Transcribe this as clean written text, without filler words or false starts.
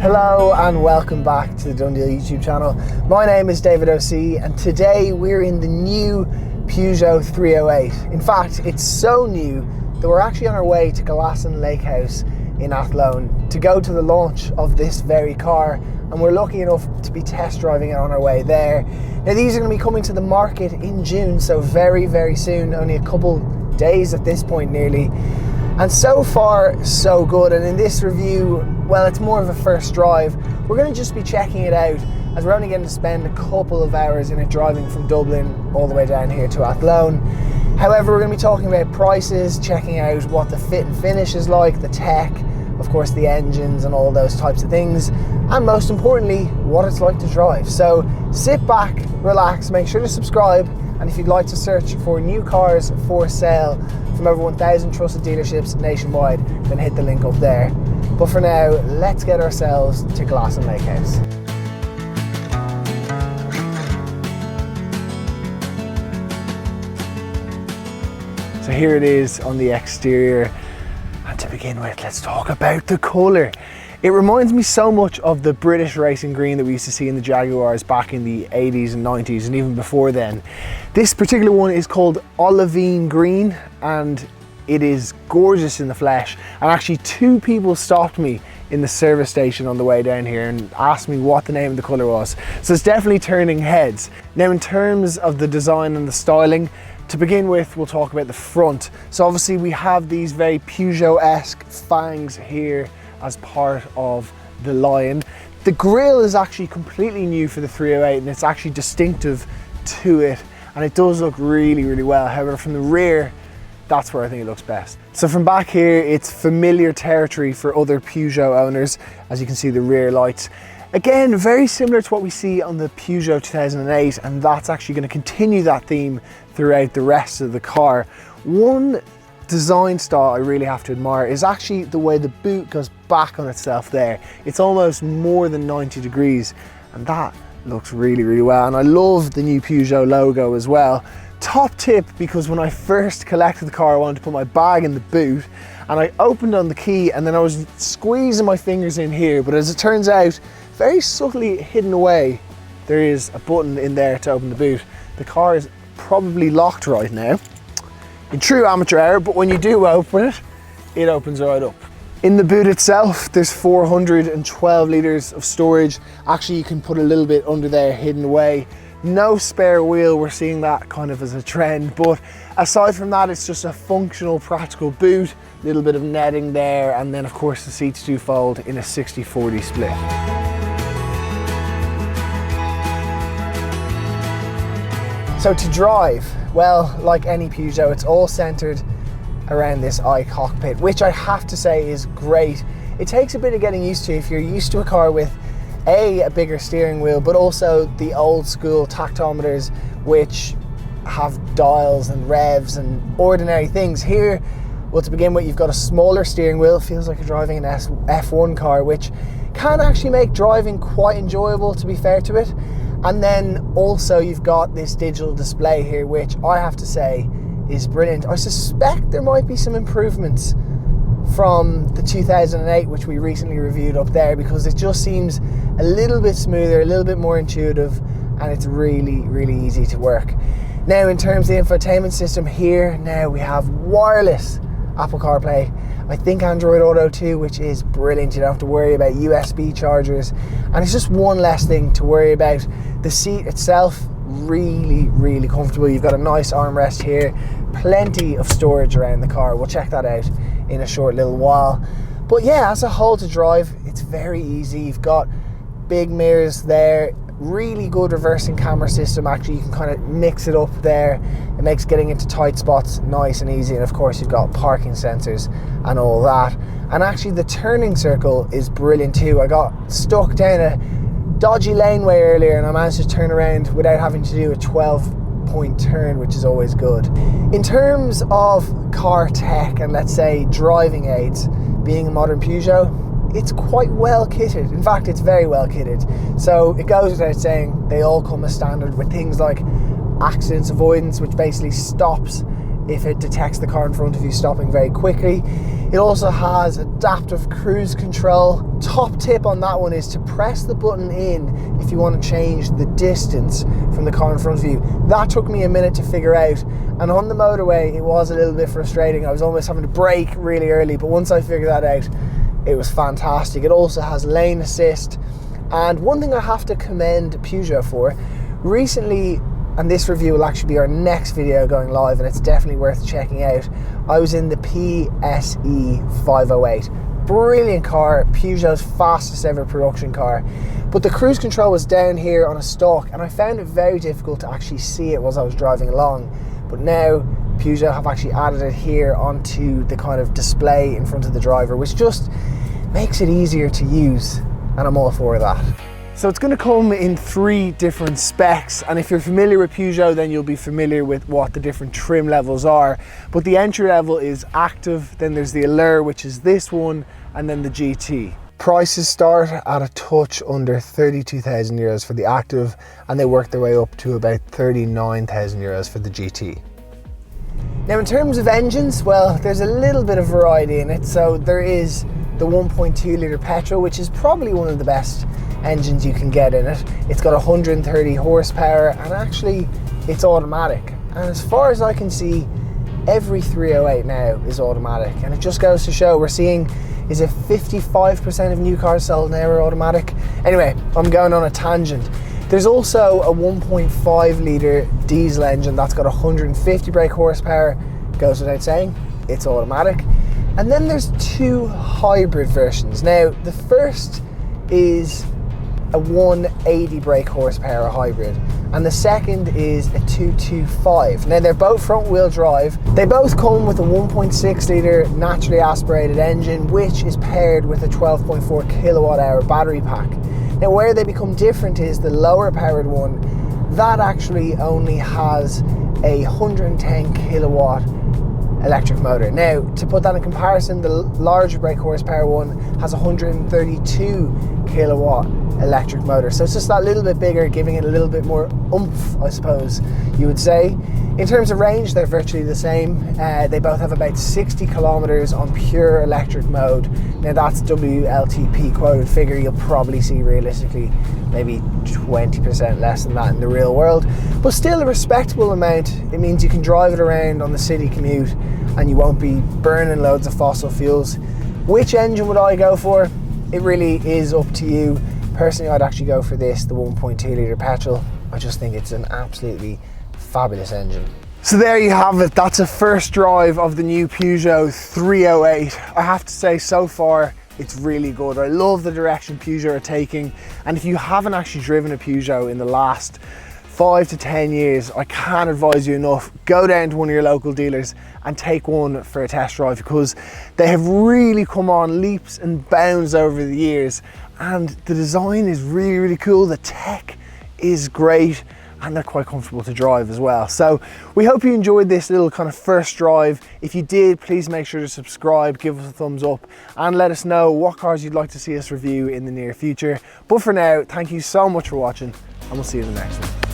Hello and welcome back to the Done Deal YouTube channel. My name is David OC and today we're in the new Peugeot 308. In fact, it's so new that we're actually on our way to Glasson Lake House in Athlone to go to the launch of this very car, and we're lucky enough to be test driving it on our way there. Now these are going to be coming to the market in June, so very soon, only a couple days at this point nearly. And so far, so good. And in this review, well, it's more of a first drive. We're going to just be checking it out as we're only getting to spend a couple of hours in it driving from Dublin all the way down here to Athlone. However, we're going to be talking about prices, checking out what the fit and finish is like, the tech, of course the engines and all those types of things, and most importantly, what it's like to drive. So sit back, relax, make sure to subscribe, and if you'd like to search for new cars for sale from over 1,000 trusted dealerships nationwide, then hit the link up there. But for now, let's get ourselves to Glasson Lake House. So here it is on the exterior, and to begin with, let's talk about the colour. It reminds me so much of the British racing green that we used to see in the Jaguars back in the 80s and 90s and even before then. This particular one is called olivine green and it is gorgeous in the flesh. And actually two people stopped me in the service station on the way down here and asked me what the name of the colour was. So it's definitely turning heads. Now in terms of the design and the styling, to begin with, we'll talk about the front. So obviously we have these very Peugeot-esque fangs here as part of the lion. The grille is actually completely new for the 308 and it's actually distinctive to it, and it does look really well. However, from the rear, that's where I think it looks best. So from back here, it's familiar territory for other Peugeot owners. As you can see, the rear lights, again, very similar to what we see on the Peugeot 2008, and that's actually going to continue that theme throughout the rest of the car. One design style I really have to admire is actually the way the boot goes back on itself there. It's almost more than 90 degrees, and that looks really well. And I love the new Peugeot logo as well. Top tip, because when I first collected the car, I wanted to put my bag in the boot and I opened on the key and then I was squeezing my fingers in here, but as it turns out, very subtly hidden away, there is a button in there to open the boot. The car is probably locked right now in true amateur hour, but when you do open it, it opens right up. In the boot itself, there's 412 litres of storage. Actually, you can put a little bit under there hidden away. No spare wheel, we're seeing that kind of as a trend, but aside from that, it's just a functional, practical boot. A little bit of netting there, and then of course the seats do fold in a 60-40 split. So to drive, well, like any Peugeot, it's all centered around this iCockpit, which I have to say is great. It takes a bit of getting used to if you're used to a car with a bigger steering wheel, but also the old school tactometers, which have dials and revs and ordinary things. Here, well, to begin with, you've got a smaller steering wheel. It feels like you're driving an F1 car, which can actually make driving quite enjoyable, to be fair to it. And then also you've got this digital display here, which I have to say is brilliant. I suspect there might be some improvements from the 2008, which we recently reviewed up there, because it just seems a little bit smoother, a little bit more intuitive, and it's really easy to work. Now in terms of the infotainment system here, now we have wireless Apple CarPlay, I think Android Auto too, which is brilliant. You don't have to worry about USB chargers, and it's just one less thing to worry about. The seat itself, really comfortable. You've got a nice armrest here, plenty of storage around the car. We'll check that out in a short little while. But yeah, as a whole to drive, it's very easy. You've got big mirrors there, really good reversing camera system. Actually, you can kind of mix it up there. It makes getting into tight spots nice and easy. And of course, you've got parking sensors and all that. And actually, the turning circle is brilliant too. I got stuck down a dodgy laneway earlier and I managed to turn around without having to do a 12-point turn, which is always good. In terms of car tech and let's say driving aids, being a modern Peugeot, it's quite well kitted. In fact, it's very well kitted. So it goes without saying, they all come as standard with things like accidents avoidance, which basically stops if it detects the car in front of you stopping very quickly. It also has adaptive cruise control. Top tip on that one is to press the button in if you want to change the distance from the car in front of you. That took me a minute to figure out, and on the motorway it was a little bit frustrating. I was almost having to brake really early, but once I figured that out, it was fantastic. It also has lane assist, and one thing I have to commend Peugeot for, recently, and this review will actually be our next video going live, and it's definitely worth checking out. I was in the PSE 508. Brilliant car, Peugeot's fastest ever production car. But the cruise control was down here on a stalk, and I found it very difficult to actually see it while I was driving along. But now Peugeot have actually added it here onto the kind of display in front of the driver, which just makes it easier to use, and I'm all for that. So it's going to come in 3 different specs, and if you're familiar with Peugeot, then you'll be familiar with what the different trim levels are. But the entry level is active, then there's the Allure, which is this one, and then the GT. Prices start at a touch under 32,000 euros for the active, and they work their way up to about 39,000 euros for the GT. Now in terms of engines, well, there's a little bit of variety in it. So there is the 1.2 litre petrol, which is probably one of the best engines you can get in it. It's got 130 horsepower, and actually it's automatic. And as far as I can see, every 308 now is automatic, and it just goes to show we're seeing, is it 55% of new cars sold now are automatic? Anyway, I'm going on a tangent. There's also a 1.5 litre diesel engine that's got 150 brake horsepower, goes without saying, it's automatic. And then there's 2 hybrid versions. Now, the first is a 180 brake horsepower hybrid, and the second is a 225. Now they're both front wheel drive. They both come with a 1.6 litre naturally aspirated engine, which is paired with a 12.4 kilowatt hour battery pack. Now where they become different is the lower powered one, that actually only has a 110 kilowatt electric motor. Now, to put that in comparison, the larger brake horsepower one has a 132 kilowatt electric motor. So it's just that little bit bigger, giving it a little bit more oomph, I suppose you would say. In terms of range, they're virtually the same. They both have about 60 kilometers on pure electric mode. Now that's WLTP quoted figure. You'll probably see realistically maybe 20% less than that in the real world, but still a respectable amount. It means you can drive it around on the city commute and you won't be burning loads of fossil fuels. Which engine would I go for? It really is up to you. Personally, I'd actually go for this, the 1.2 litre petrol. I just think it's an absolutely fabulous engine. So there you have it. That's a first drive of the new Peugeot 308. I have to say, so far, it's really good. I love the direction Peugeot are taking. And if you haven't actually driven a Peugeot in the last 5 to 10 years, I can't advise you enough. Go down to one of your local dealers and take one for a test drive, because they have really come on leaps and bounds over the years. And the design is really, really cool. The tech is great, and they're quite comfortable to drive as well. So we hope you enjoyed this little kind of first drive. If you did, please make sure to subscribe, give us a thumbs up, and let us know what cars you'd like to see us review in the near future. But for now, thank you so much for watching, and we'll see you in the next one.